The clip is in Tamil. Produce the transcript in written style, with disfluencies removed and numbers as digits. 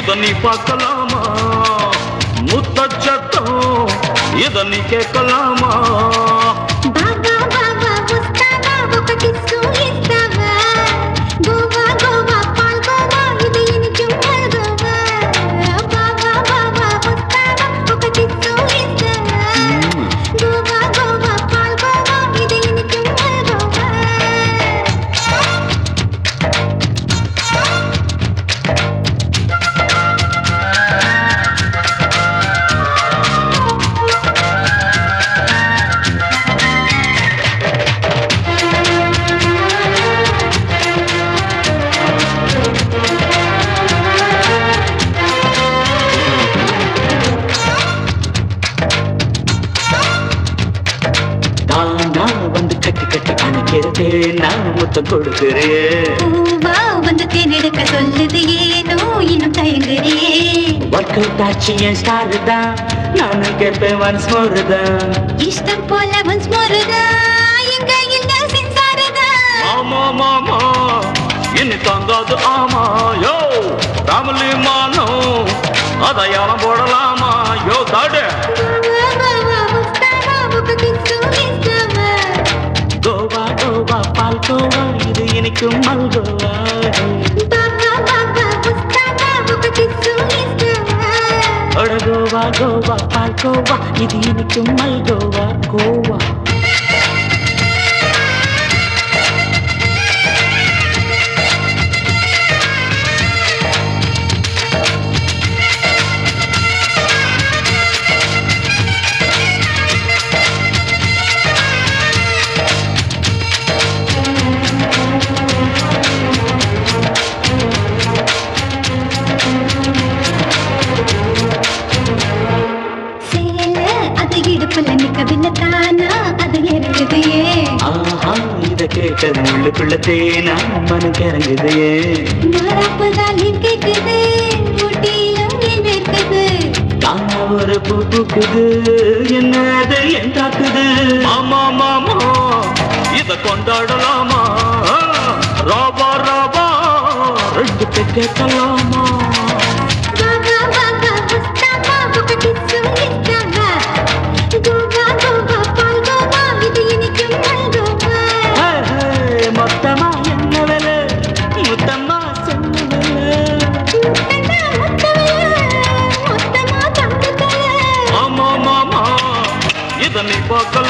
இத நீ பார்க்கலாமா முத்தச்சத்தம் இத நீ கேட்கலாமா బాగా బాగా వస్తావా ఒక కిస్సు ఇస్తావా గోవా గోవా పాల్గోవా ఇది ఇంచు మల్గోవా బాగా బాగా వస్తావా ఒక కిస్సు ఇస్తావా గోవా గోవా పాల్గోవా ఇది ఇంచు మల్గోవా வந்து கட்டி கட்டி அணைக்கிறதே நான் முத்தம் கொடுக்கிறேன் பூவா வந்து தேனெடுக்க சொல்லுது ஏனோ இன்னும் தயங்குறே ஒர்க் அவுட் ஆச்சு என் ஸ்டார் தான் நானும் கேட்பேன் ஒன்ஸ் மோர் தான் இஷ்டம் போல ஒன்ஸ் மோர் தான் எங்க இல்ல சென்சாரதான் ஆமா மாமா இனி தங்காது ஆமா யோ ஃபேமிலி மானோ அதையாளம் போடலாமா யோ தாடு கோவா கோவா பால் கோவா இது இனிக்கும் மல்கோவா அட கோவா கோவா பால் கோவா இது இனிக்கும் மல்கோவா கோவா கேட்டது உள்ளுக்குள்ள தேனா மனு கிறங்குதையே தானா ஒரு பூ பூக்குது என்னது என்றாக்குது மாமா மாமா இத கொண்டாடலாமா ராபா ராபா ரெண்டு பேர் கேட்கலாமா மொத்தமா என்ன வேலை முத்தம்மா சொன்ன ஆமா மாமா இத நீ பார்க்கலாம்